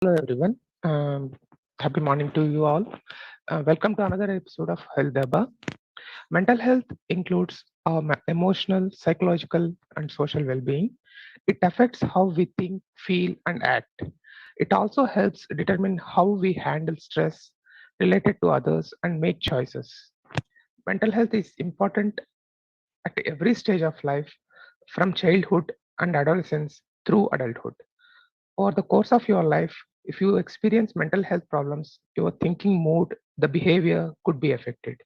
Hello everyone. Happy morning to you all. Welcome to another episode of Health Deba. Mental health includes our emotional, psychological, and social well-being. It affects how we think, feel, and act. It also helps determine how we handle stress related to others and make choices. Mental health is important at every stage of life, from childhood and adolescence through adulthood. Over the course of your life, if you experience mental health problems, your thinking mood, the behavior could be affected.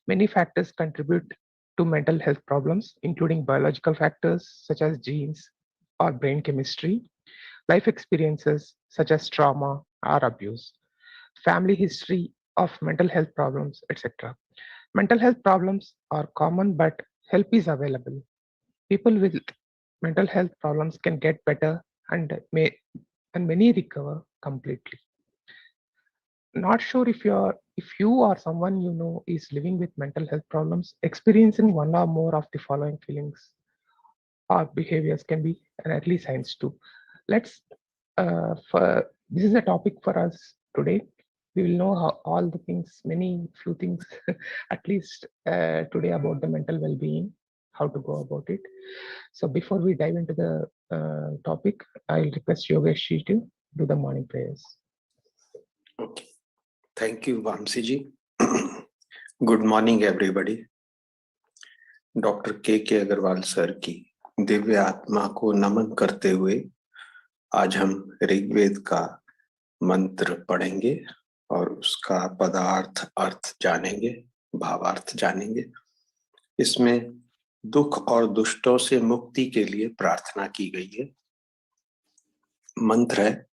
Many factors contribute to mental health problems, including biological factors such as genes or brain chemistry, life experiences such as trauma or abuse, family history of mental health problems, etc. Mental health problems are common, but help is available. People with mental health problems can get better and many recover completely. Not sure if you or someone you know is living with mental health problems, experiencing one or more of the following feelings or behaviors can be an early signs too. Let's for this is a topic for us today. We will know how all the things, many few things, at least today about the mental well-being, how to go about it. So before we dive into the topic, I'll request Yogesh to do the morning prayers. Okay. Thank you, Vamsi ji. Good morning, everybody. Doctor के Agarwal sir की दिव्य आत्मा को नमन करते हुए आज हम ऋग्वेद का मंत्र पढ़ेंगे और उसका पदार्थ अर्थ जानेंगे, भावार्थ जानेंगे। इसमें दुख और दुष्टों से मुक्ति के लिए प्रार्थना की गई है। मंत्र है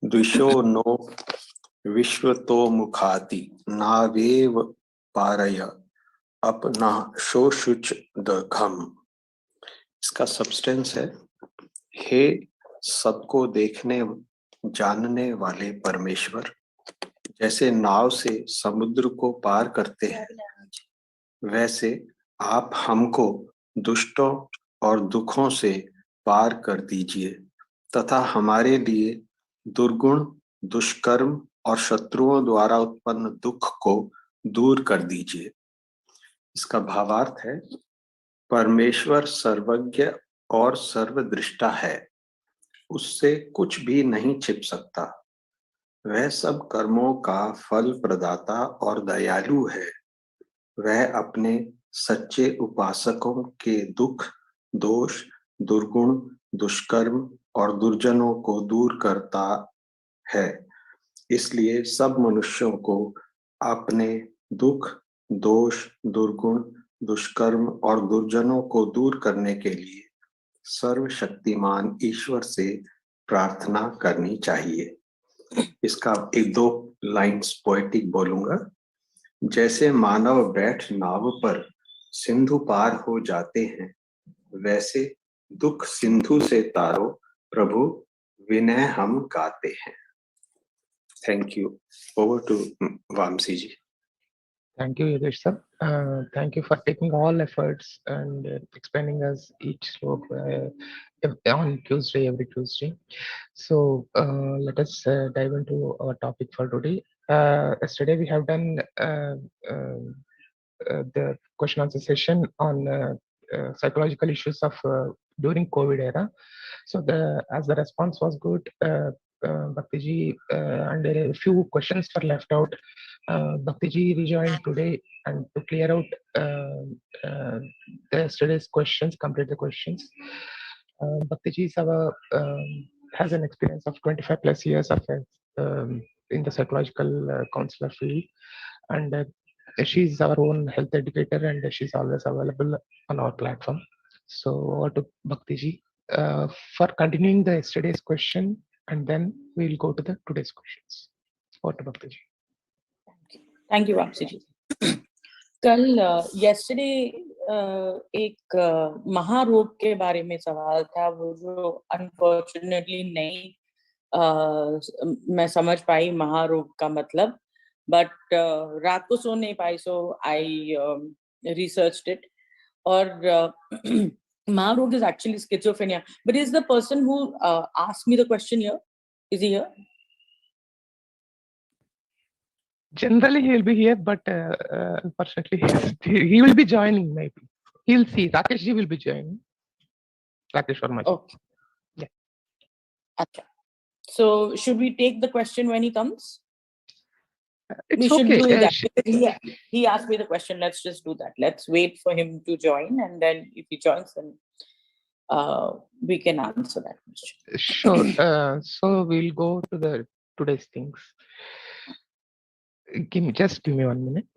द्विषो नो विश्वतो मुखाति नावेव पारय अपना शोषुच दघम। इसका सब्सटेंस है, हे सबको देखने जानने वाले परमेश्वर, जैसे नाव से समुद्र को पार करते हैं, वैसे आप हमको दुष्टों और दुखों से पार कर दीजिए तथा हमारे लिए दुर्गुण, दुष्कर्म और शत्रुओं द्वारा उत्पन्न दुख को दूर कर दीजिए। इसका भावार्थ है, परमेश्वर सर्वज्ञ और सर्वदृष्टा है, उससे कुछ भी नहीं छिप सकता। वह सब कर्मों का फल प्रदाता और दयालु है। वह अपने सच्चे उपासकों के दुख, दोष, दुर्गुण, दुष्कर्म और दुर्जनों को दूर करता है। इसलिए सब मनुष्यों को अपने दुख, दोष, दुर्गुण, दुष्कर्म और दुर्जनों को दूर करने के लिए सर्वशक्तिमान ईश्वर से प्रार्थना करनी चाहिए। इसका एक दो लाइन्स पोएटिक बोलूंगा। जैसे मानव बैठ नाव पर सिंधु पार हो जाते हैं, वैसे दुख सिंधु से तारो प्रभु विनय हम गाते हैं। Thank you. Over to Vamsi ji. Thank you, Yogesh sir. Thank you for taking all efforts and explaining us each slope on Tuesday, every Tuesday. So let us dive into our topic for today. Yesterday we have done the question answer session on psychological issues of during COVID era. So as the response was good, Bhakti ji, and a few questions were left out. Bhakti ji rejoined today and to clear out the yesterday's questions, complete the questions. Bhakti ji has an experience of 25 plus years of in the psychological counselor field, and she's our own health educator, and she's always available on our platform. So over to Bhakti ji for continuing the yesterday's question, and then we'll go to the today's questions. Over to Bhakti ji. Thank you, Vamsi ji. कल yesterday एक महारोग के बारे में सवाल था, वो जो unfortunately नहीं मैं समझ पाई महारोग का मतलब, but रात को सो नहीं पाई, so I researched it. और महारोग is actually schizophrenia. But is the person who asked me the question here? Is he here? Generally, he will be here, but unfortunately, he will be joining maybe. He'll see. Rakesh ji will be joining. Rakesh Sharma ji. Okay. Yeah. Okay. So should we take the question when he comes? It's We should okay. do that. He asked me the question. Let's just do that. Let's wait for him to join, and then if he joins, then we can answer that question. Sure. So we'll go to the today's things. Just give me 1 minute.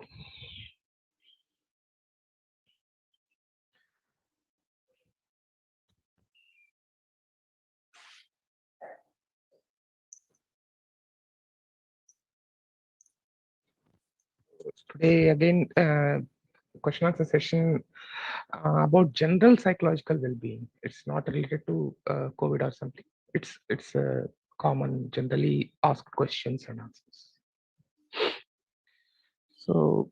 Today again, question answer session about general psychological well-being. It's not related to COVID or something. It's common, generally asked questions and answers. So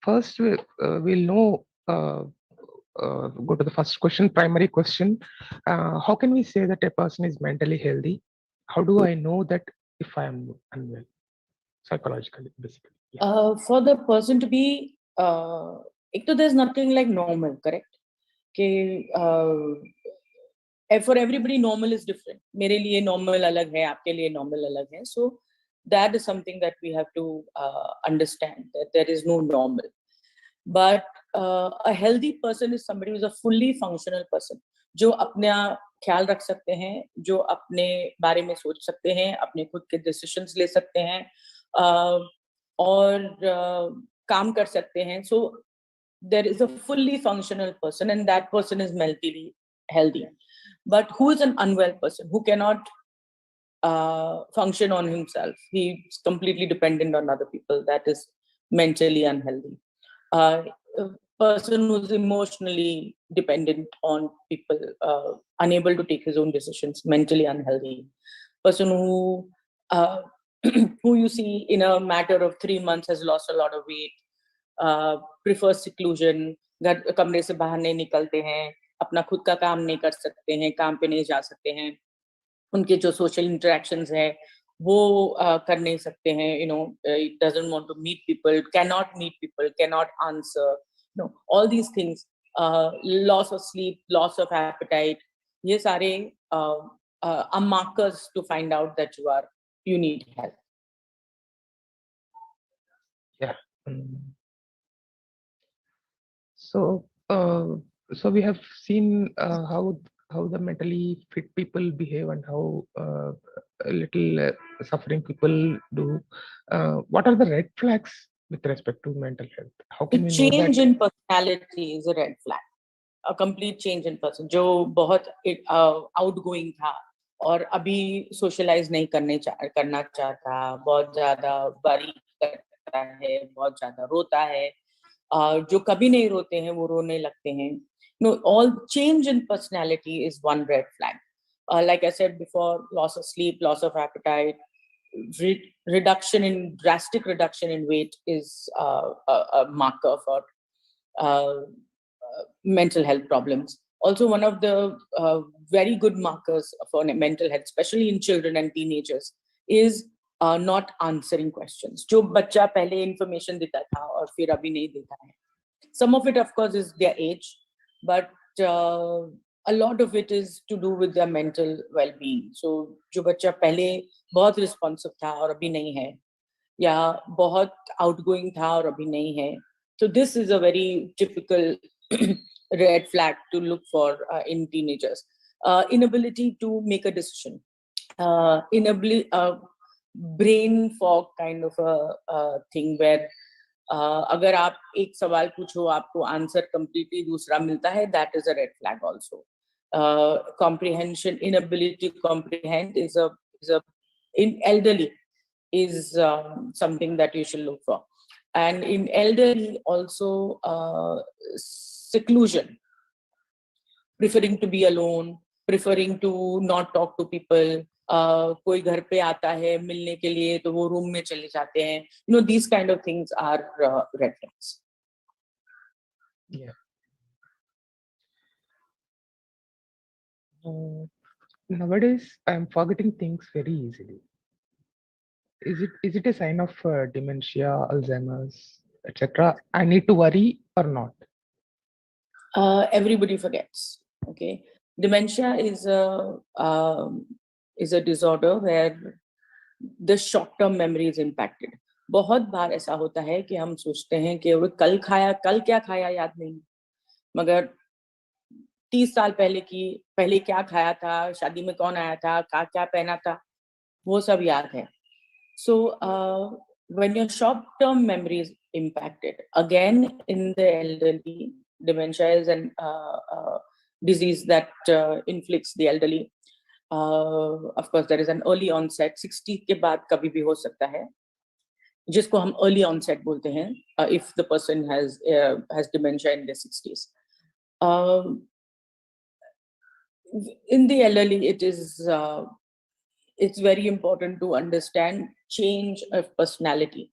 first, we'll know. Go to the first question, primary question. How can we say that a person is mentally healthy? How do I know that if I am unwell psychologically, basically? Yeah. For the person to be, there's nothing like normal, correct? Okay, for everybody, normal is different. मेरे लिए normal अलग है, आपके लिए normal अलग है. So that is something that we have to understand, that there is no normal. But a healthy person is somebody who is a fully functional person, जो अपना ख्याल रख सकते हैं, जो अपने बारे में सोच सकते हैं, अपने खुद के decisions ले सकते हैं, और काम कर सकते हैं. So there is a fully functional person, and that person is mentally healthy. But who is an unwell person who cannot function on himself? He's completely dependent on other people. That is mentally unhealthy. A person who's emotionally dependent on people, unable to take his own decisions, mentally unhealthy. Person who who you see in a matter of 3 months has lost a lot of weight, prefers seclusion, घर कमरे से बाहर नहीं निकलते हैं, अपना खुद का काम नहीं कर सकते हैं, काम पे नहीं जा सकते हैं, उनके जो social interactions है वो कर नहीं सकते हैं, doesn't want to meet people, cannot meet people, cannot answer, all these things, loss of sleep, loss of appetite, ये सारे are markers to find out that you need help. Yeah. So, so we have seen how the mentally fit people behave and how a little suffering people do. What are the red flags with respect to mental health? How can The we know that? change in personality is a red flag. A complete change in person, जो बहुत outgoing था और अभी socialize नहीं करना चाहता, बहुत ज़्यादा worry करता है, बहुत ज़्यादा रोता है, जो कभी नहीं रोते हैं वो रोने लगते हैं. All change in personality is one red flag. Like I said before, loss of sleep, loss of appetite, drastic reduction in weight is a marker for mental health problems. Also, one of the very good markers for mental health, especially in children and teenagers, is not answering questions. जो बच्चा पहले information देता था और फिर अभी नहीं देता है. Some of it, of course, is their age, but a lot of it is to do with their mental well-being. So, जो बच्चा पहले बहुत responsive था और अभी नहीं है, या बहुत outgoing था और अभी नहीं है. So this is a very typical red flag to look for in teenagers. Inability to make a decision, brain fog kind of a thing where अगर आप एक सवाल पूछो आपको आंसर completely दूसरा मिलता है, that is a red flag also. Comprehension, inability to comprehend is in elderly is something that you should look for. And in elderly also, seclusion, preferring to be alone, preferring to not talk to people. कोई घर पे आता है मिलने के लिए तो वो रूम में चले जाते हैं. These kind of things are red flags. Yeah. Nowadays, I'm forgetting things very easily. Is it a sign of dementia, Alzheimer's, etc.? I need to worry or not? Everybody forgets. Okay, dementia is a disorder where the short-term memory is impacted. बहुत बार ऐसा होता है कि हम सोचते हैं कि वो कल क्या खाया याद नहीं, मगर 30 साल पहले क्या खाया था, शादी में कौन आया था, क्या पहना था, वो सब याद है. So when your short-term memory is impacted, again in the elderly, dementia is an disease that inflicts the elderly. Of course, there is an early onset. 60 के बाद कभी भी हो सकता है, जिसको हम early onset बोलते हैं, if the person has dementia in their 60s. In the elderly, it's very important to understand change of personality.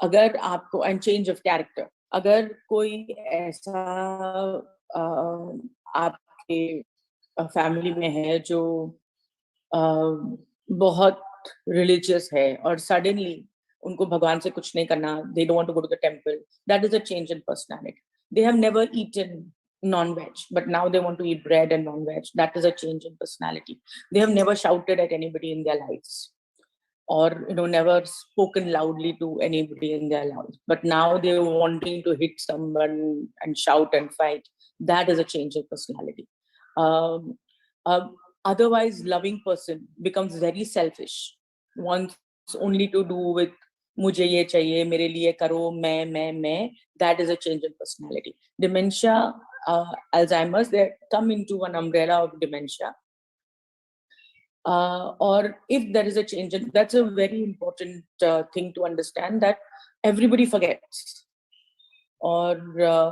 अगर आपको and change of character. अगर कोई ऐसा आपके फैमिली में है जो बहुत religious है और suddenly उनको भगवान से कुछ नहीं करना, they don't want to go to the temple, that is a change in personality. They have never eaten non-veg, but now they want to eat bread and non-veg. That is a change in personality. They have never shouted at anybody in their lives, or never spoken loudly to anybody in their lives, but now they're wanting to hit someone and shout and fight. That is a change in personality. Otherwise loving person becomes very selfish, wants only to do with मुझे ये चाहिए, मेरे लिए करो, मैं. That is a change in personality. Dementia, Alzheimer's, they come into one umbrella of dementia. Or if there is a change, and that's a very important thing to understand, that everybody forgets. Or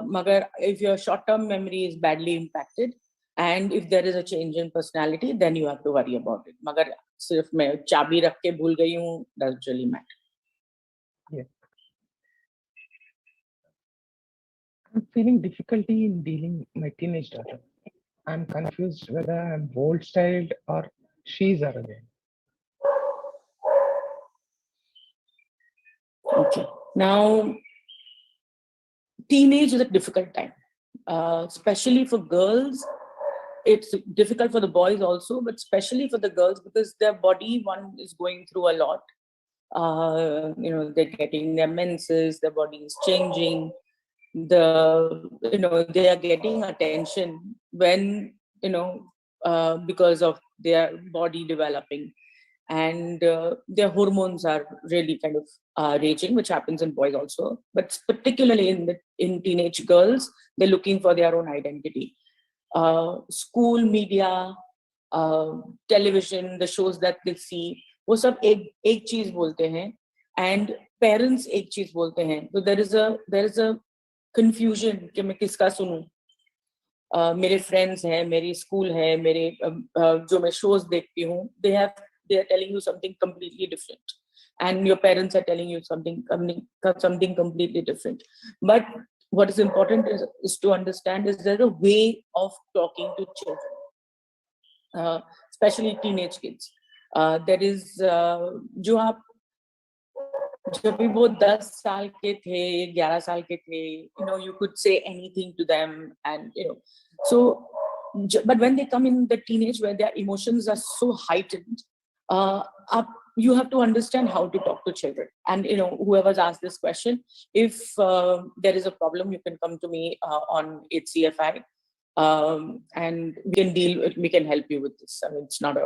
magar, if your short-term memory is badly impacted, and if there is a change in personality, then you have to worry about it. Magar sirf main chabi rakh ke bhul gayi hu, doesn't really matter. Yeah. I'm feeling difficulty in dealing my teenage daughter. I'm confused whether I'm bold styled or she's arrogant. Okay. Now, teenage is a difficult time, especially for girls. It's difficult for the boys also, but especially for the girls, because their body, one, is going through a lot. They're getting their menses, their body is changing. They are getting attention when, because of their body developing, and their hormones are really kind of raging, which happens in boys also, but particularly in teenage girls, they're looking for their own identity. School media, television, the shows that they see, वो सब एक चीज बोलते हैं, and parents एक चीज बोलते हैं. So there is a confusion कि मैं किसका सुनूं. मेरे friends हैं, मेरी school है, मेरे जो मैं shows देखती हूँ, they are telling you something completely different, and your parents are telling you something completely different. But what is important is to understand is there a way of talking to children, especially teenage kids. There is जो आप जब भी वो 10 साल के थे, 11 साल के थे, you could say anything to them, and so, but when they come in the teenage where their emotions are so heightened, you have to understand how to talk to children. And whoever's asked this question, if there is a problem, you can come to me on HCFI, and we can help you with this. I mean, it's not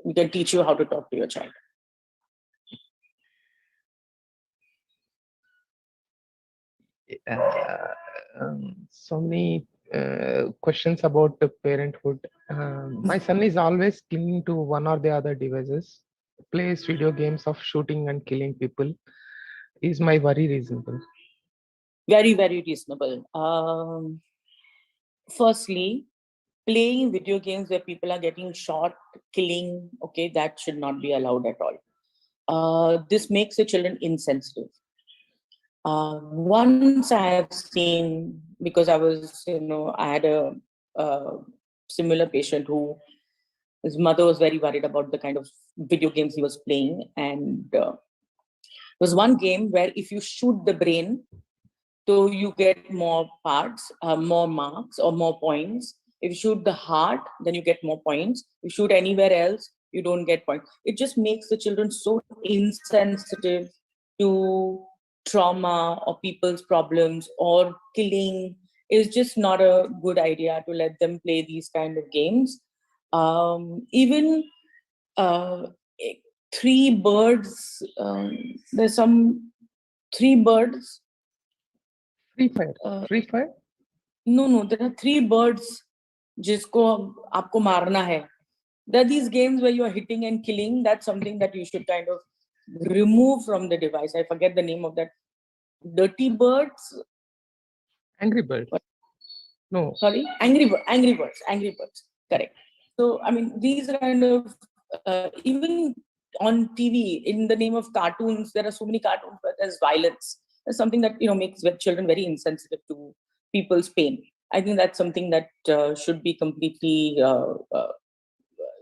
we can teach you how to talk to your child. So many questions about the parenthood. My son is always clinging to one or the other devices, plays video games of shooting and killing people. Is my worry reasonable? Very, very reasonable. Firstly, playing video games where people are getting shot, killing, okay, that should not be allowed at all. This makes the children insensitive. Once I have seen, because I had a similar patient who His mother was very worried about the kind of video games he was playing. And there was one game where if you shoot the brain, so you get more parts, more marks or more points. If you shoot the heart, then you get more points. If you shoot anywhere else, you don't get points. It just makes the children so insensitive to trauma or people's problems or killing. It's just not a good idea to let them play these kind of games. Even uh, eh, three birds, there's some three birds. Free Fire. Free Fire? No, there are three birds जिसको आपको मारना है. There are these games where you are hitting and killing. That's something that you should kind of remove from the device. I forget the name of that. Dirty Birds. Angry Birds. What? No. Sorry, Angry Birds. Correct. So I mean, these are kind of even on TV in the name of cartoons. There are so many cartoons, but there's violence. There's something that makes children very insensitive to people's pain. I think that's something that should be completely.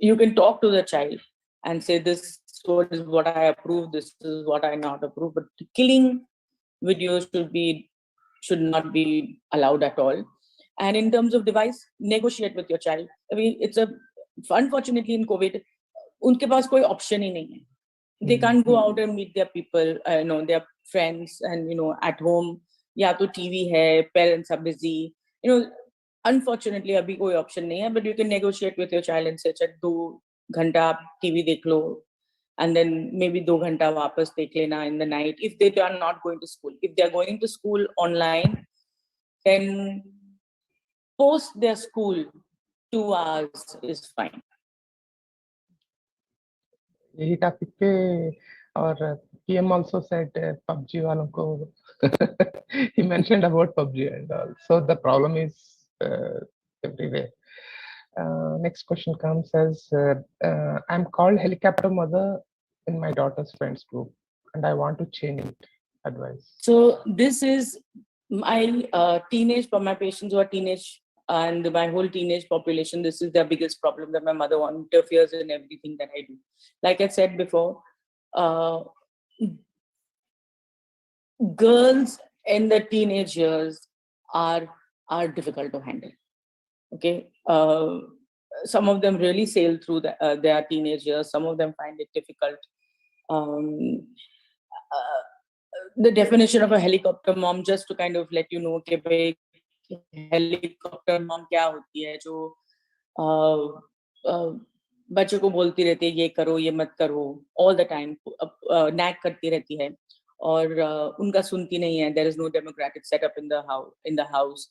You can talk to the child and say, this is what I approve, this is what I not approve. But killing videos should not be allowed at all. And in terms of device, negotiate with your child. I mean, unfortunately in COVID, unke paas koi option hi nahi hai. They can't go out and meet their people, their friends, and at home, ya to TV hai, parents are busy. Unfortunately, abhi koi option nahi hai, but you can negotiate with your child and say, "Chal, 2 घंटा आप TV देख लो, and then maybe 2 घंटा वापस देख लेना in the night." If they are not going to school, if they are going to school online, then post their school 2 hours is fine. यही topic पे और PM also said PUBG वालों को he mentioned about PUBG and all. So the problem is everywhere. Next question comes as I'm called helicopter mother in my daughter's friends group and I want to change it. Advice. So this is my for my patients who are teenage and my whole teenage population. This is their biggest problem, that my mother interferes in everything that I do. Like I said before, girls in the teenage years are difficult to handle. Okay, some of them really sail through their teenage years. Some of them find it difficult. The definition of a helicopter mom, just to kind of let you know, कि helicopter mom क्या होती है, जो बच्चों को बोलती रहती है, ये करो, ये मत करो, all the time, nag करती रहती है, और उनका सुनती नहीं है. There is no democratic setup in the house.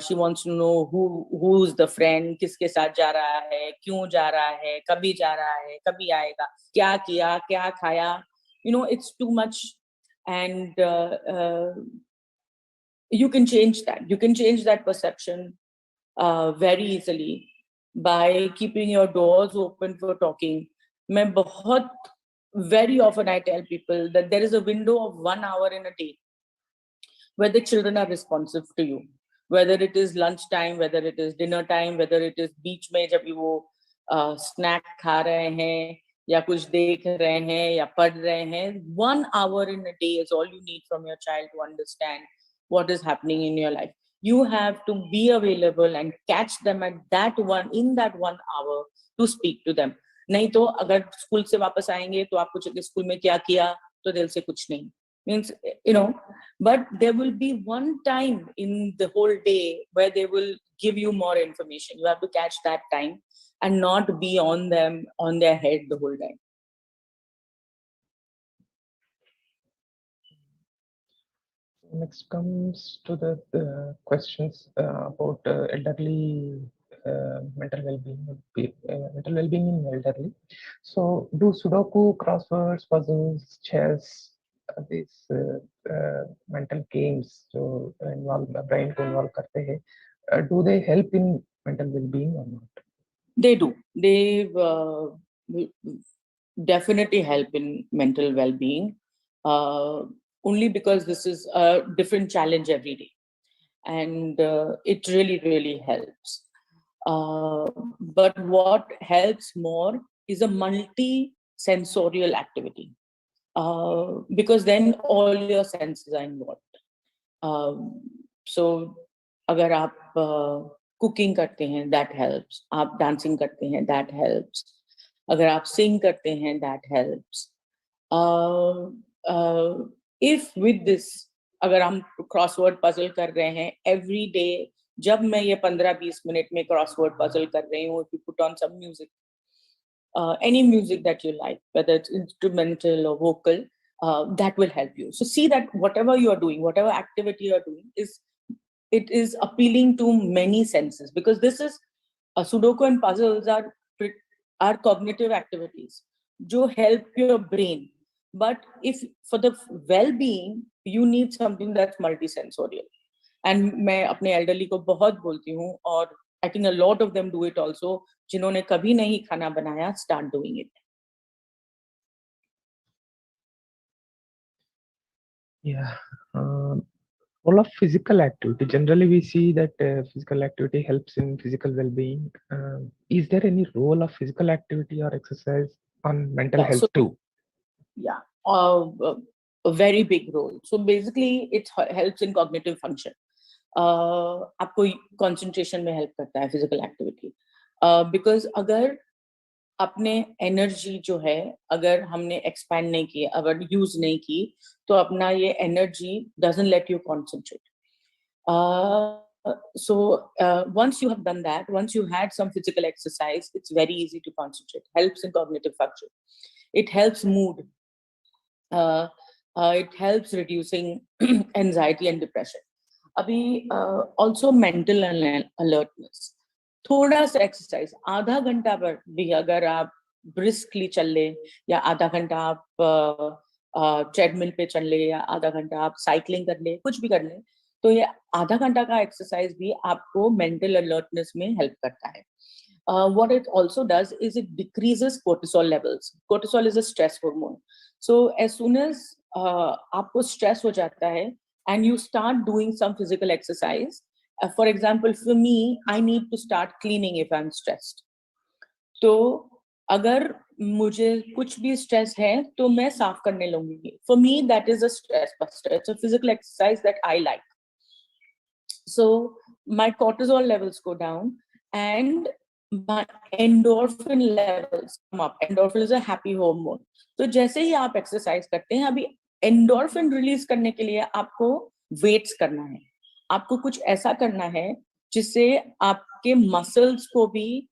She wants to know who's the friend, किसके साथ जा रहा है, क्यों जा रहा है, कभी जा रहा है, कभी आएगा, क्या किया, क्या खाया. It's too much. And you can change that. You can change that perception very easily by keeping your doors open for talking. Very often I tell people that there is a window of 1 hour in a day where the children are responsive to you. Whether it is lunchtime, whether it is dinner time, whether it is beach mein jab wo snack kha rahe hain, या कुछ देख रहे हैं या पढ़ रहे हैं. 1 hour in a day is all you need from your child to understand what is happening in your life. You have to be available and catch them at in that 1 hour to speak to them. नहीं तो अगर school से वापस आएंगे तो आप पूछेंगे school में क्या किया, तो दिल से कुछ नहीं. Means, but there will be one time in the whole day where they will give you more information. You have to catch that time and not be on their head the whole time. Next comes to the questions about elderly mental well-being in elderly. So, do Sudoku, crosswords, puzzles, chess, these mental games जो involve brain को involve करते हैं, do they help in mental well-being or not? They do. They definitely help in mental well-being. Only because this is a different challenge every day, and it really helps. But what helps more is a multi-sensorial activity, because then all your senses are involved. So अगर आप cooking करते हैं, that helps. आप dancing करते हैं, that helps. अगर आप sing करते हैं, that helps. If with this, अगर हम crossword puzzle कर रहे हैं every day, जब मैं ये 15-20 मिनट में crossword puzzle कर रही हूँ, if you put on some music, any music that you like, whether it's instrumental or vocal, that will help you. So see that whatever you are doing, whatever activity you are doing, it is appealing to many senses, because this is Sudoku and puzzles are cognitive activities जो help your brain. But if for the well-being, you need something that's multisensorial. And मैं अपने elderly को बहुत बोलती हूँ, और I think a lot of them do it also, जिन्होंने कभी नहीं खाना बनाया, start doing it. Yeah. Role of physical activity. Generally, we see that physical activity helps in physical well-being. Is there any role of physical activity or exercise on mental health too? Yeah, a very big role. So basically, it helps in cognitive function. आपको concentration में help करता है physical activity. Because अगर अपने energy जो है, अगर हमने एक्सपैंड नहीं की, अगर यूज नहीं की, तो अपना ये energy doesn't let you concentrate. So once you have done that, once you had some physical exercise, it's very easy to concentrate. Helps in cognitive function. It helps mood. It helps reducing anxiety and depression. अभी also mental alertness. थोड़ा सा exercise, आधा घंटा पर भी अगर आप briskly चल ले, या आधा घंटा आप ट्रेडमिल पे चल ले, या आधा घंटा आप साइकिलिंग कर ले, कुछ भी कर ले, तो ये आधा घंटा का एक्सरसाइज भी आपको मेंटल अलर्टनेस में हेल्प करता है. What it also does is it decreases cortisol levels. Cortisol is a stress hormone. So as soon as आपको stress हो जाता है and you start doing some physical exercise, for example, for me, I need to start cleaning if I'm stressed. तो अगर मुझे कुछ भी stress है, तो मैं साफ करने लगूंगी. For me, that is a stress buster. It's a physical exercise that I like. So my cortisol levels go down and my endorphin levels come up. Endorphin is a happy hormone. तो जैसे ही आप exercise करते हैं, अभी endorphin release करने के लिए आपको weights करना है. आपको कुछ ऐसा करना है जिससे आपके मसल्स को भी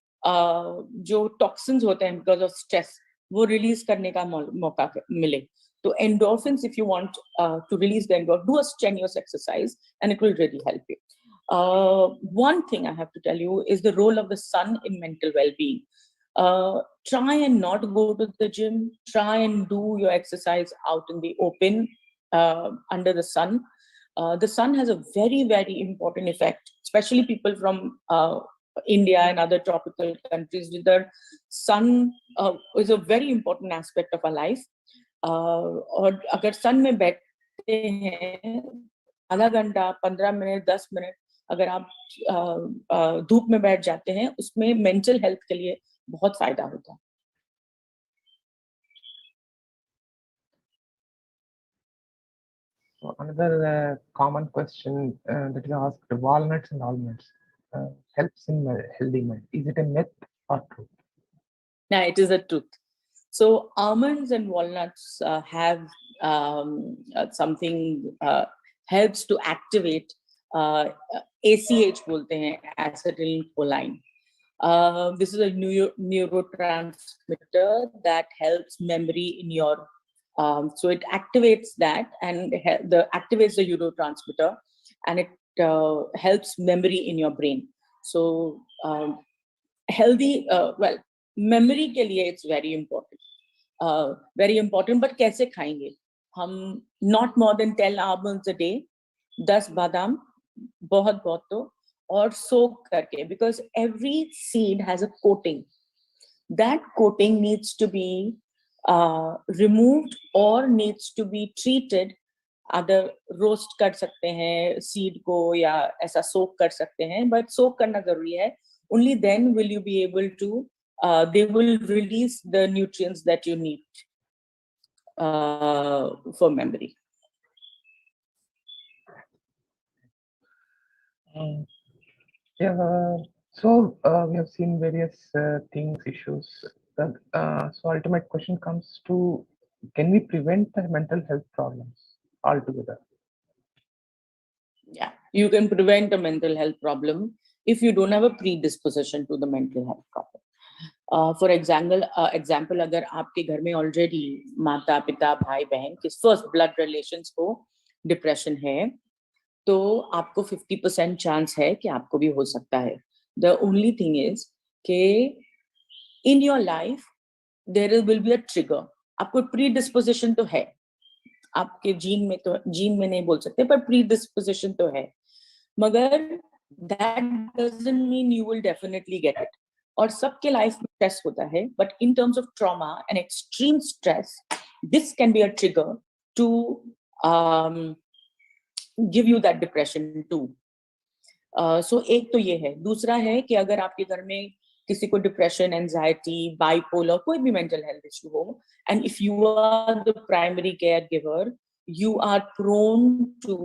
जो टॉक्सिन्स होते हैं बिकॉज ऑफ स्ट्रेस, वो रिलीज करने का मौका मिले. तो endorphins, if you want to release the endorphin, do a strenuous exercise and it will really help you. One thing I have to tell you is the role of the sun in mental well-being. Try and not go to the gym. Try and do your exercise out in the open, under the sun. The sun has a very, very important effect, especially people from India and other tropical countries. With the sun is a very important aspect of our life. और अगर sun में बैठते हैं आधा घंटा, 15 minute, 10 minute, अगर आप धूप में बैठ जाते हैं, उसमें मेंटल हेल्थ के लिए बहुत फायदा होता है. So another common question that is asked: walnuts and almonds helps in healthy mind. Is it a myth or truth? No, it is a truth. So almonds and walnuts have something helps to activate ACH बोलते हैं, acetylcholine. This is a neurotransmitter that helps memory in your. So it activates that, and activates the neurotransmitter, and it helps memory in your brain. So healthy, well, memory के लिए it's very important. Very important. But कैसे खाएंगे हम? Not more than 10 almonds a day, 10 बादाम, बहुत तो, और soak करके, because every seed has a coating. That coating needs to be removed or needs to be treated. Other roast कर सकते हैं सीड को, या ऐसा सोक कर सकते हैं, बट सोक करना जरूरी है. only then will you be able to, they will release the nutrients that you need for memory. Um, yeah, so we have seen various things, issues. So ultimate question comes to, can we prevent the mental health problems altogether? Yeah, you can prevent a mental health problem if you don't have a predisposition to the mental health problem. For example, अगर आपके घर में already माता पिता भाई बहन किस first blood relations को depression है, तो आपको 50% chance है कि आपको भी हो सकता है. The only thing is कि in your life there will be a trigger. आपको predisposition तो है, आपके जीन में नहीं बोल सकते, पर predisposition तो है, मगर that doesn't mean you will definitely get it. और सबके लाइफ में स्ट्रेस होता है, but in terms of trauma and extreme stress, this can be a trigger to give you that depression too. So एक तो ये है. दूसरा है कि अगर आपके घर में किसी को डिप्रेशन, एंजाइटी, बाइपोलर, कोई भी मेंटल हेल्थ इशू हो, and if you are the primary care giver, you are prone to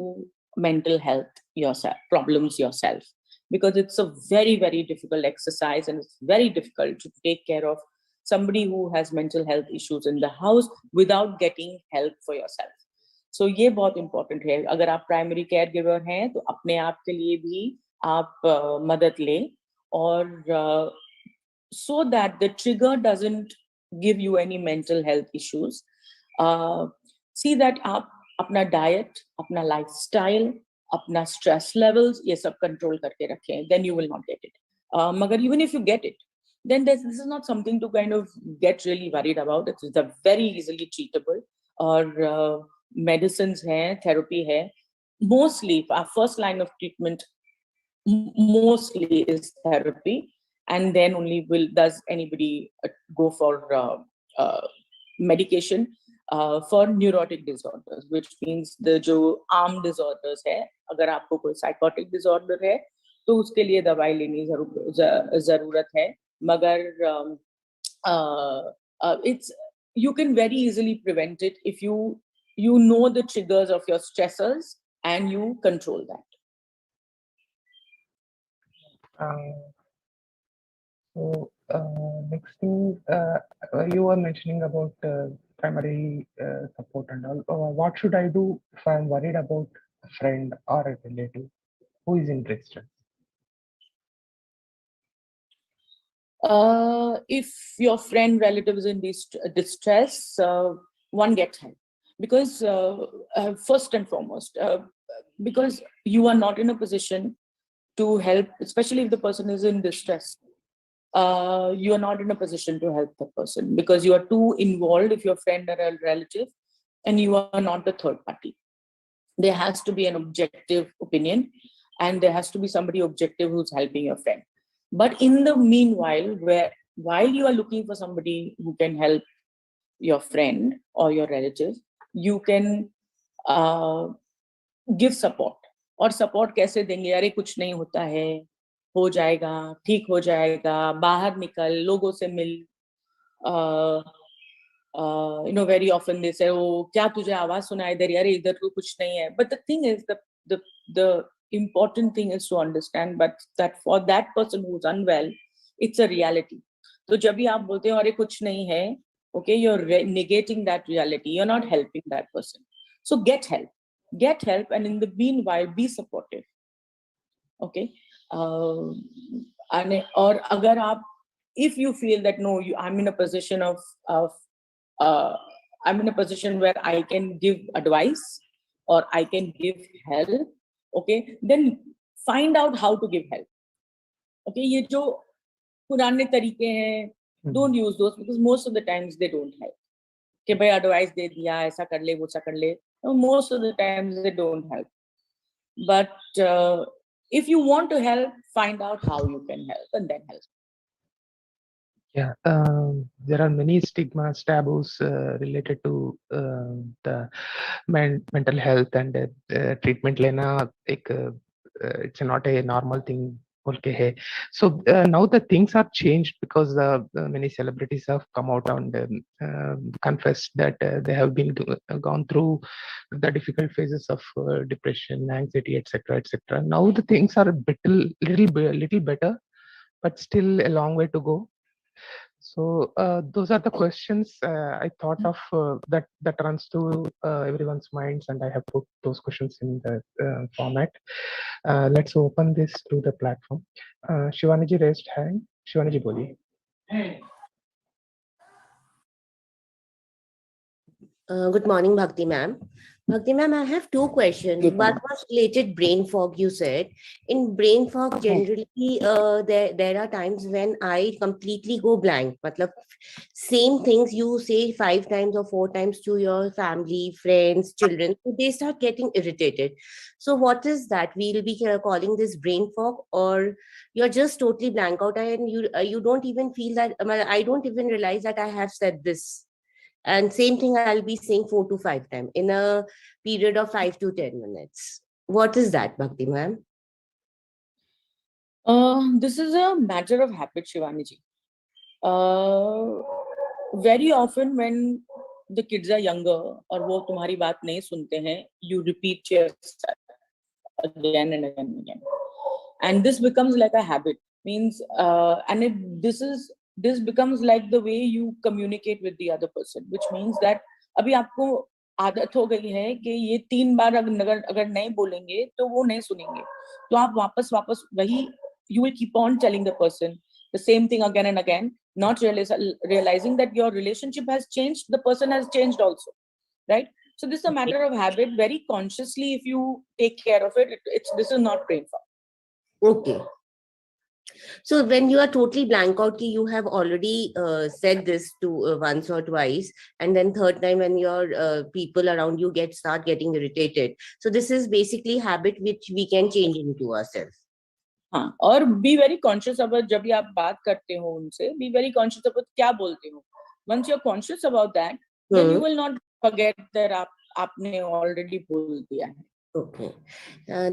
mental health yourself problems yourself, because it's a very, very difficult exercise and it's very difficult to take care of somebody who has mental health issues in the house without getting help for yourself. So ये बहुत important है. अगर आप primary care giver हैं तो अपने आप के लिए भी आप मदद लें, और so that the trigger doesn't give you any mental health issues. See that आप अपना डाइट, अपना लाइफस्टाइल, अपना स्ट्रेस लेवल्स ये सब कंट्रोल करके रखें, then you will not get it. मगर even if you get it, then this is not something to kind of get really worried about. It's very easily treatable. और medicines हैं, therapy है. Mostly our first line of treatment mostly is therapy, and then only does anybody go for medication for neurotic disorders, which means the जो arm disorders है, अगर आपको कोई psychotic disorder है तो उसके लिए दवाई लेनी जरूरत है, मगर it's you can very easily prevent it if you know the triggers of your stressors and you control that. So next thing, you were mentioning about primary support and all. What should I do if I'm worried about a friend or a relative who is in distress? If your friend, relative is in distress, one gets help, because first and foremost, because you are not in a position to help, especially if the person is in distress. You are not in a position to help the person because you are too involved, if your friend or a relative, and you are not the third party. There has to be an objective opinion, and there has to be somebody objective who's helping your friend. But in the meanwhile, while you are looking for somebody who can help your friend or your relative, you can give support. और support कैसे देंगे? अरे कुछ नहीं होता है, हो जाएगा, ठीक हो जाएगा, बाहर निकल, लोगों से मिल. You know, very often they say, oh, क्या तुझे आवाज सुनाई दे रही है? अरे इधर तो कुछ नहीं है. But the thing is, the important thing is to understand, but that for that person who's unwell, it's a reality. तो जब भी आप बोलते हो अरे कुछ नहीं है, okay, you're negating that reality. You're not helping that person. So get help, and in the meanwhile, be supportive. Okay. And or अगर आप, if you feel that no, I'm in a position of I'm in a position where I can give advice or I can give help, okay, then find out how to give help. Okay, ये जो पुराने तरीके हैं, don't use those, because most of the times they don't help. कि भाई advice दे दिया, ऐसा कर ले, वो ऐसा कर ले. No, most of the times they don't help. But if you want to help, find out how you can help and then help. Yeah, there are many stigmas, taboos related to the mental health and treatment. Lena, it's not a normal thing बोल के है. So now the things are changed because many celebrities have come out and confessed that they have been gone through the difficult phases of depression, anxiety, etc., etc. Now the things are a little better, but still a long way to go. So those are the questions I thought of that runs to everyone's minds, and I have put those questions in the format. Let's open this to the platform. Shivanaji raised hand. Shivanaji, boli. Good morning, Bhakti ma'am. Bhakti ma'am, I have two questions. Good One morning. was related brain fog. You said in brain fog, generally, there are times when I completely go blank. Matlab, same things you say 5 times or 4 times to your family, friends, children, so they start getting irritated. So, what is that? We'll be calling this brain fog, or you're just totally blank out and you don't even feel that. I don't even realize that I have said this, and same thing I'll be saying 4 to 5 times in a period of 5 to 10 minutes. What is that, Bhakti ma'am? This is a matter of habit, Shivani ji. Very often when the kids are younger और वो तुम्हारी बात नहीं सुनते हैं, you repeat yourself again and again and again, and this becomes like a habit. Means this becomes like the way you communicate with the other person, which means that अभी आपको आदत हो गई है कि ये 3 बार अगर नहीं बोलेंगे तो वो नहीं सुनेंगे, तो आप वापस वापस वही you will keep on telling the person the same thing again and again, not realizing that your relationship has changed, the person has changed also, right? So this is a matter of habit. Very consciously, if you take care of it, this is not brain fog. Okay. So when you are totally blank out, you have already said this to once or twice, and then third time when your people around you start getting irritated. So this is basically habit which we can change into ourselves. हाँ, और be very conscious about जब भी आप बात करते हो उनसे, be very conscious about क्या बोलते हो. Once you're conscious about that, then you will not forget that आपने already बोल दिया है. Okay.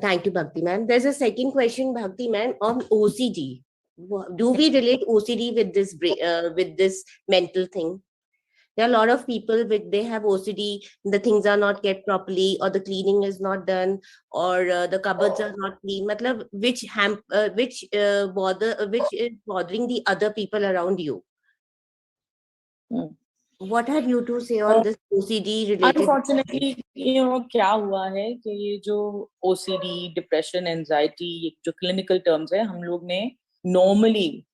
Thank you, Bhakti ma'am. There's a second question, Bhakti ma'am, on OCD. Do we relate OCD with this mental thing? There are a lot of people they have OCD, the things are not kept properly, or the cleaning is not done, or the cupboards are not clean. Matlab, which is bothering the other people around you. What have you to say on this OCD related? Unfortunately, क्या हुआ है कि ये जो OCD, depression, anxiety, ये जो clinical terms है, हम लोग ने normally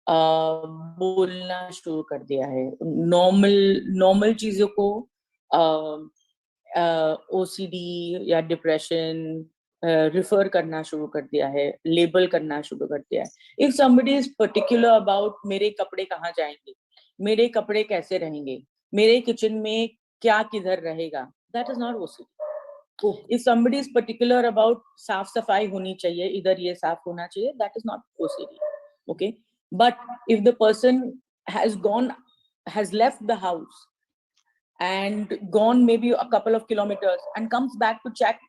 बोलना शुरू कर दिया है. normal चीजों को OCD या depression refer करना शुरू कर दिया है, label करना शुरू कर दिया है. If somebody is particular about मेरे कपड़े कहाँ जाएंगे, मेरे कपड़े कैसे रहेंगे, मेरे किचन में क्या किधर रहेगा, that is not OCD. If somebody is particular about साफ सफाई होनी चाहिए, इधर ये साफ होना चाहिए, that is not OCD. Okay, but if the person has left the house and gone maybe a couple of kilometers and comes back to check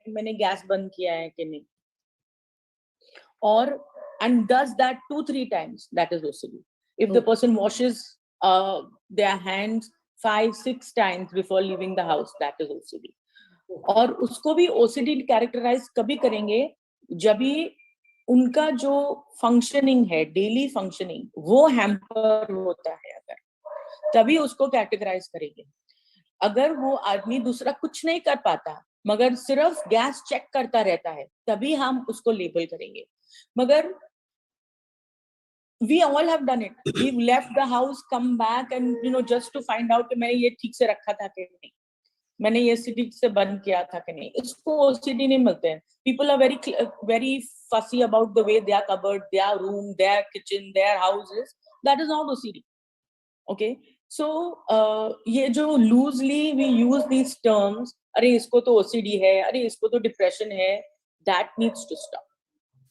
मैंने गैस बंद किया है कि नहीं, or and does that 2-3 times, that is OCD. If the person washes their hands 5-6 times before leaving the house, that is OCD. और उसको भी OCD characterise कभी करेंगे जब भी उनका जो फंक्शनिंग है, डेली फंक्शनिंग, वो हैम्पर होता है, अगर तभी उसको कैटेगराइज करेंगे. अगर वो आदमी दूसरा कुछ नहीं कर पाता मगर सिर्फ गैस चेक करता रहता है, तभी हम उसको लेबल करेंगे. मगर we all have done it. We've left the house, come back, and just to find out कि मैंने ये ठीक से रखा था कि नहीं, मैंने ये ठीक से बंद किया था कि नहीं. इसको OCD नहीं मिलते हैं. People are very fussy about the way their cupboard, their room, their kitchen, their houses. That is not OCD. Okay, so ये जो loosely we use these terms, अरे इसको तो OCD है, अरे इसको तो depression है, that needs to stop.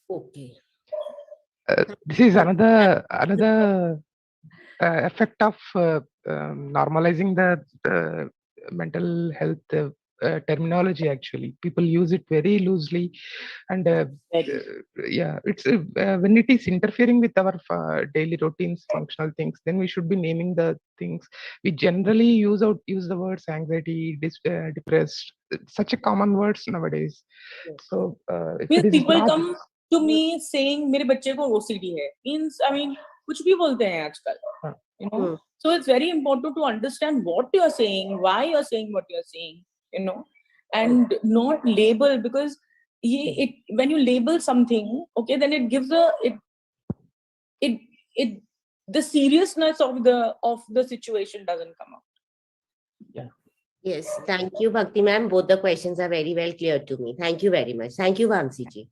Okay. This is another effect of normalizing the mental health terminology. Actually, people use it very loosely, and yeah, it's when it is interfering with our daily routines, functional things, then we should be naming the things. We generally use the words anxiety, depressed, such a common words nowadays. So if it is people not, come to me saying मेरे बच्चे को OCD है, means I mean कुछ भी बोलते हैं आजकल, you know. So it's very important to understand what you're saying, why you're saying what you're saying, you know, and not label, because when you label something, okay, then it gives the seriousness of the situation doesn't come out. yeah. Yes, thank you, Bhakti ma'am. Both the questions are very well clear to me. Thank you very much. Thank you, Vamsi ji.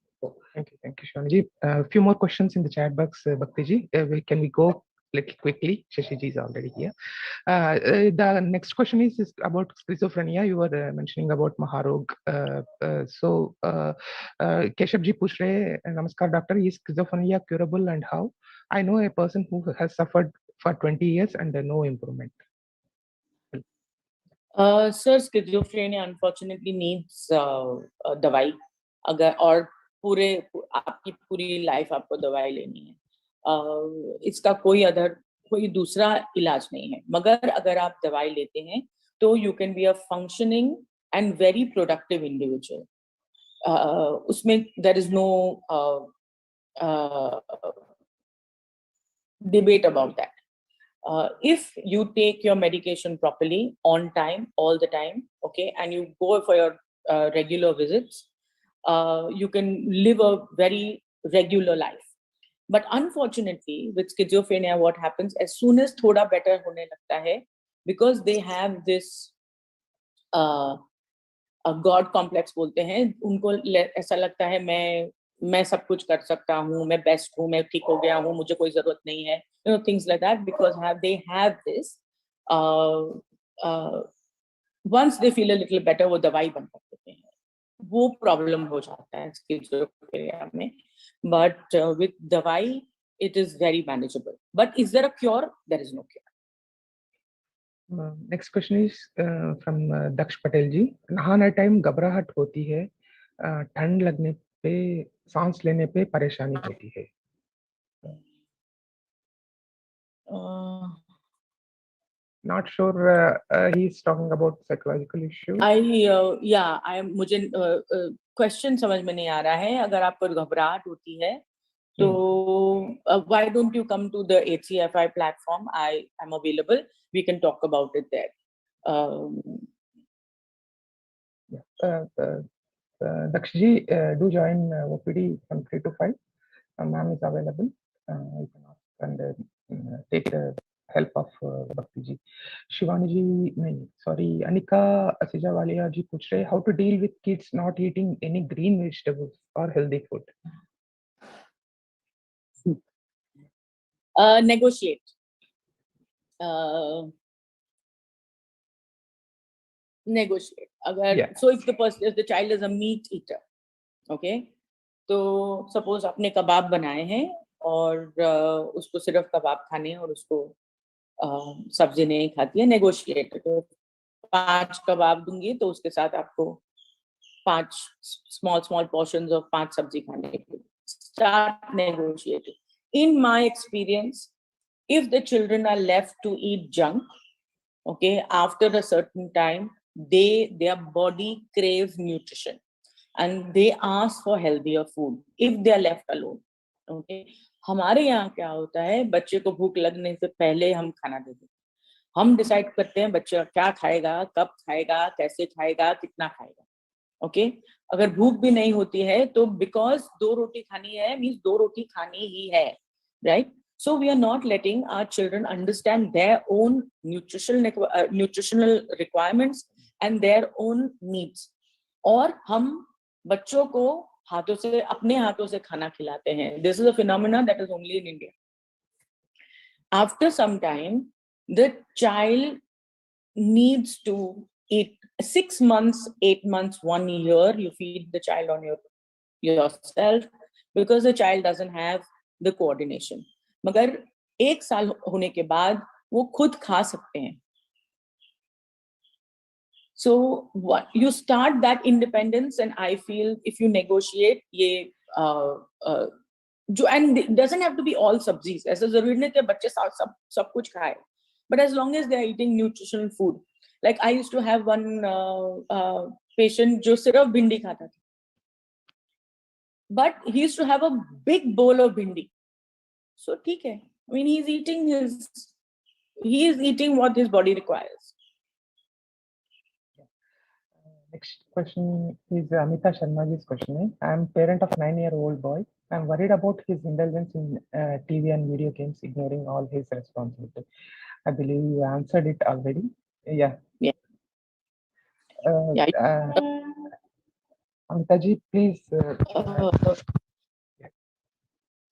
Thank you, Shivani ji. A few more questions in the chat box, Bhakti ji. Can we go little quickly? Shashi ji is already here. The next question is about schizophrenia. You were mentioning about Maharog. So Keshav ji पूछ रहे, Namaskar doctor, is schizophrenia curable and how? I know a person who has suffered for 20 years and no improvement. Sir, schizophrenia unfortunately needs दवाई, अगर और आपकी पूरी life आपको दवाई लेनी है, इसका कोई दूसरा इलाज नहीं है, मगर अगर आप दवाई लेते हैं तो you can be a functioning and very productive individual. उसमें there is no debate about that. If you take your medication properly, on time, all the time, okay, and you go for your regular visits, you can live a very regular life. But unfortunately, with schizophrenia, what happens, as soon as thoda better hone lagta hai, because they have this God complex बोलते हैं, उनको ऐसा लगता है मैं सब कुछ कर सकता हूँ, मैं बेस्ट हूँ, मैं ठीक हो गया हूँ, मुझे कोई जरूरत नहीं है, you know, things like that, because they have this once they feel a little better, वो दवाई बंद कर देते हैं, वो प्रॉब्लम हो जाता है schizophrenia में. But with दवाई it is very manageable. But is there a cure? There is no cure. Next question is from Daksh Patel ji. नहाने टाइम घबराहट होती है, ठंड लगने पे, सांस लेने पे परेशानी होती है. Not sure he's talking about psychological issue. मुझे question समझ में नहीं आ रहा है. अगर आपको घबराहट होती है तो why don't you come to the HCFI platform? I am available. We can talk about it there. Daksh ji, do join OPD from 3 to 5. Ma'am is available. You can ask and take the help of Bhakti ji. Shivani ji, sorry, Anika Asijawalia ji पूछ रहे, how to deal with kids not eating any green vegetables or healthy food? Negotiate. Negotiate. So if the child is a meat eater, okay, तो suppose आपने कबाब बनाए हैं और उसको सिर्फ कबाब खाने हैं और उसको सब्जी नहीं खाती है, negotiate. तो 5 कबाब दूंगी तो उसके साथ आपको 5 small portions of 5 सब्जी खाने के. Start negotiating. In my experience, if the children are left to eat junk, okay, after a certain time, their body craves nutrition and they ask for healthier food if they are left alone. Okay, हमारे यहाँ क्या होता है, बच्चे को भूख लगने से पहले हम खाना दे देते हैं. हम डिसाइड करते हैं बच्चा क्या खाएगा, कब खाएगा, कैसे खाएगा, कितना खाएगा. ओके, अगर भूख भी नहीं होती है तो बिकॉज 2 रोटी खानी है मीन्स 2 रोटी खानी ही है, right? So we are not letting our children understand their own nutritional requirements and their own needs. और हम बच्चों को अपने हाथों से खाना खिलाते हैं. This is a phenomenon that is only in India. After some time, the child needs to eat 6 months, 8 months, 1 year. You feed the child on yourself because the child doesn't have the coordination. मगर 1 साल होने के बाद वो खुद खा सकते हैं. So what you start that independence, and I feel if you negotiate ये जो, and it doesn't have to be all सब्जीज, ऐसा जरूरी नहीं कि बच्चे सब कुछ खाए, but as long as they are eating nutritional food. Like I used to have one patient जो सिर्फ भिंडी खाता था, but he used to have a big bowl of bhindi. So ठीक है, I mean he is eating what his body requires. Next question is Amita Sharmaji's question. I am parent of 9-year-old boy. I am worried about his indulgence in TV and video games, ignoring all his responsibilities. I believe you answered it already. Yeah. Yeah. Amita ji, please.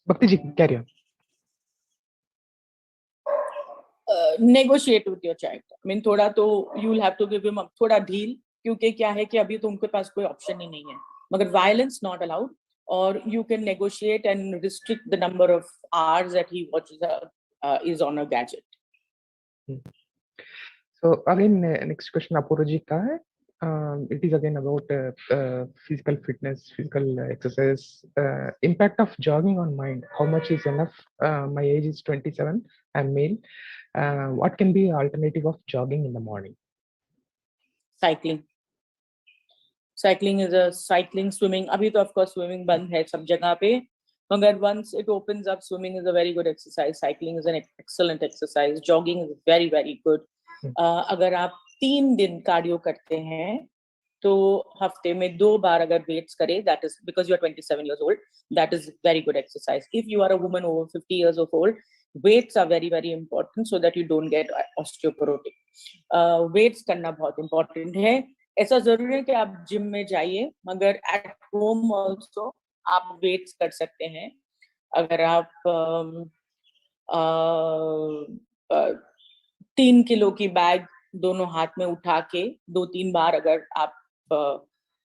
Bhakti ji, carry on. Negotiate with your child. I mean थोड़ा तो you will have to give him थोड़ा ढील, क्योंकि क्या है कि अभी तो उनके पास कोई ऑप्शन ही नहीं है, मगर violence not allowed, or you can negotiate and restrict the number of hours that he watches is on a gadget. So again, next question Apurva ji ka hai. It is again about physical fitness, physical exercise, impact of jogging on mind. How much is enough? My age is 27. I'm male. What can be alternative of jogging in the morning? Cycling is a swimming. अभी तो of course swimming बंद है सब जगह पे, मगर once it opens up, swimming is a very good exercise. Cycling is an excellent exercise. Jogging is very very good. अगर आप 3 दिन कार्डियो करते हैं तो हफ्ते में 2 बार अगर weights करें, that is because you are 27 years old, that is very good exercise. If you are a woman over 50 years of old, weights are very very important so that you don't get osteoporotic. Weights करना बहुत important है. ऐसा जरूरी है कि आप gym में जाइए, मगर at home also आप weights कर सकते हैं. अगर आप 3 किलो की बैग दोनों हाथ में उठा के 2-3 बार अगर आप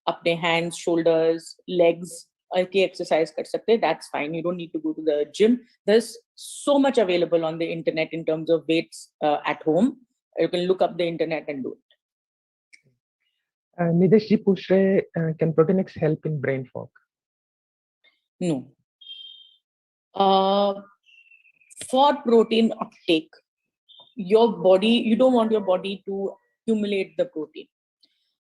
अपने hands, shoulders, legs की exercise कर सकते हैं, that's fine. You don't need to go to the gym. There's so much available on the internet in terms of weights at home. You can look up the internet and do it. Nidesh ji पूछ रहे, can protein X help in brain fog? No. For protein uptake, your body, you don't want your body to accumulate the protein.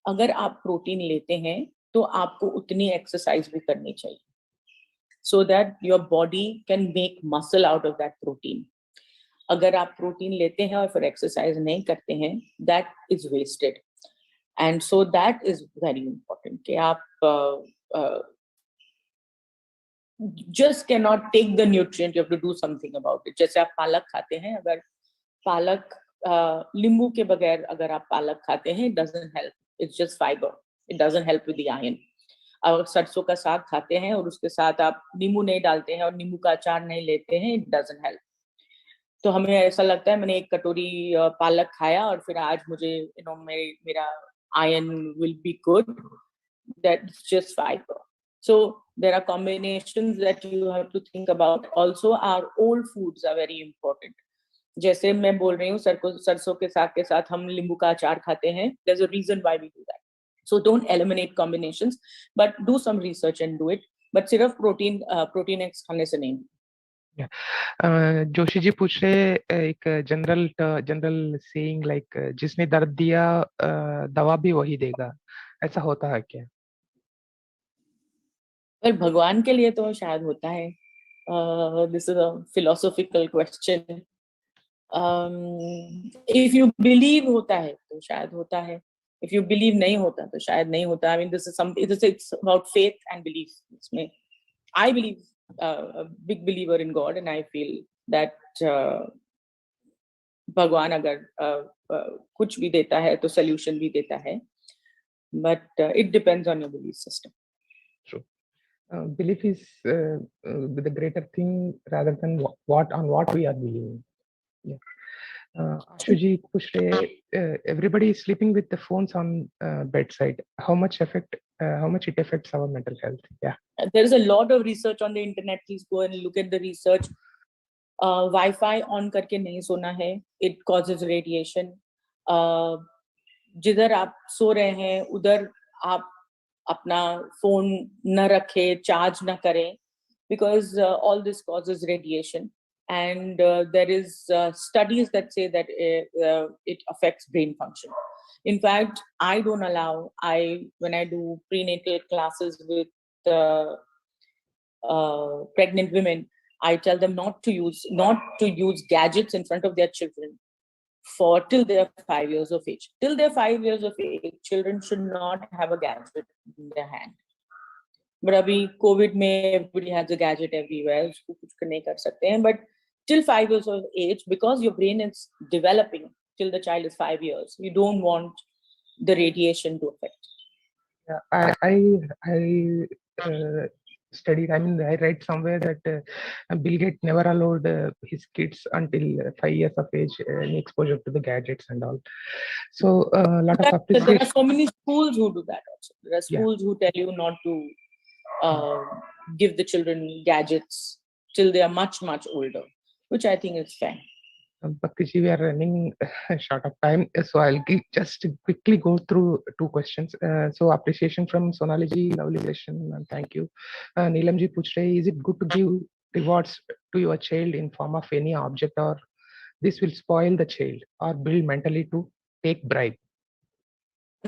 अगर आप protein लेते हैं तो आपको उतनी exercise भी करनी चाहिए, so that your body can make muscle out of that protein. अगर आप प्रोटीन लेते हैं और फिर एक्सरसाइज नहीं करते हैं, that is wasted. And so that is very important कि आप just cannot take the nutrient, you have to do something about it. जैसे आप पालक खाते हैं, अगर पालक नींबू के बगैर अगर आप पालक खाते हैं, it doesn't help. It's just fiber. It doesn't help with the iron. अगर सरसों का साग खाते हैं और उसके साथ आप नींबू नहीं डालते हैं और नींबू का अचार नहीं लेते हैं, it doesn't help. तो हमें ऐसा लगता है मैंने एक कटोरी पालक खाया और फिर आज मुझे मेरा iron will be good. That's just fiber. So there are combinations that you have to think about. Also, our old foods are very important. जैसे मैं बोल रही हूँ सरसों के साग के साथ हम नींबू का अचार खाते हैं. There's a reason why we do that. So don't eliminate combinations, but do some research and do it. But सिर्फ protein X खाने से नहीं. जोशी जी पूछ रहे, एक जनरल सेइंग लाइक जिसने दर्द दिया दवा भी वही देगा, ऐसा होता है क्या? पर भगवान के लिए तो शायद होता है. This is a philosophical question. If you believe होता है तो शायद होता है. If you believe नहीं होता तो शायद नहीं होता. I mean, this is something. It's about faith and belief. इसमें I believe a big believer in God, and I feel that भगवान अगर कुछ भी देता है तो solution भी देता है. But it depends on your belief system. True. Belief is the greater thing rather than what we are believing. Yeah. Ashuji push everybody is sleeping with the phones on bedside. How much it affects our mental health? Yeah. There is a lot of research on the internet. Please go and look at the research. Wi-Fi on करके नहीं सोना है. It causes radiation. जिधर आप सो रहे हैं उधर आप अपना फोन न रखें, चार्ज न करें, because all this causes radiation. And there is studies that say that it affects brain function. In fact, I don't allow, when I do prenatal classes with pregnant women, I tell them not to use gadgets in front of their children for till they're 5 years of age. Till they're 5 years of age, children should not have a gadget in their hand. But abhi COVID mein everybody has a gadget everywhere, उसको कुछ नहीं कर सकते हैं. But till 5 years of age, because your brain is developing till the child is 5 years, you don't want the radiation to affect. Yeah, I studied. I mean, I read somewhere that Bill Gates never allowed his kids until 5 years of age any exposure to the gadgets and all. So a lot of There are appreciation. so many schools who do that also. There are Yeah. schools who tell you not to give the children gadgets till they are much, much older, which I think is fair. Bhaktiji, we are running short of time, so I'll just quickly go through two questions. So appreciation from Sonali ji, lovely question, and thank you. Neelam ji पूछ रहे, is it good to give rewards to your child in form of any object, or this will spoil the child or build mentally to take bribe?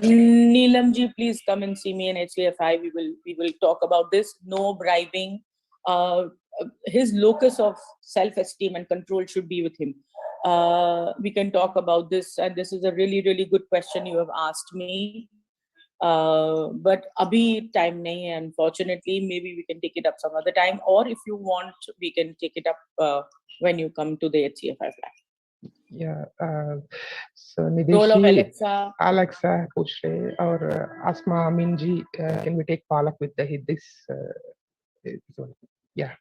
Neelam ji, please come and see me in HCFI. We will talk about this. No bribing. His locus of self-esteem and control should be with him. We can talk about this, and this is a really, really good question you have asked me. But abhi time nahi hai, unfortunately. Maybe we can take it up some other time, or if you want, we can take it up when you come to the HCFI flat. Yeah. So Role of Nideshi, Alexa. Alexa पूछ रहे, और Asma Amin ji, can we take Palak with the this? Yeah.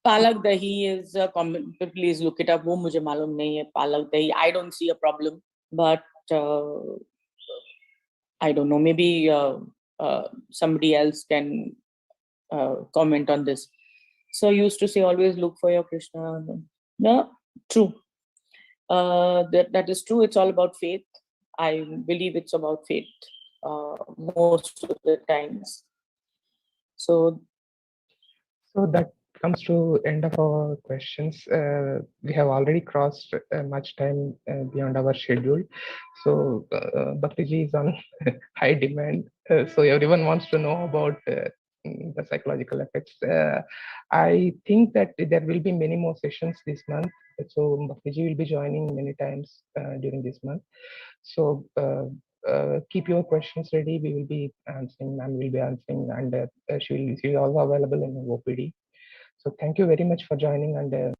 Palak dahi is a common. Please look it up. वो मुझे मालूम नहीं है. Palak dahi. I don't see a problem, but I don't know. Maybe somebody else can comment on this. So I used to say, always look for your Krishna. No, true. That is true. It's all about faith. I believe it's about faith most of the times. So that comes to end of our questions. We have already crossed much time beyond our schedule. So Bhakti ji is on high demand. So everyone wants to know about the psychological effects. I think that there will be many more sessions this month. So Bhakti ji will be joining many times during this month. So keep your questions ready. We will be answering. Ma'am will be answering, and she will also available in OPD. So thank you very much for joining, and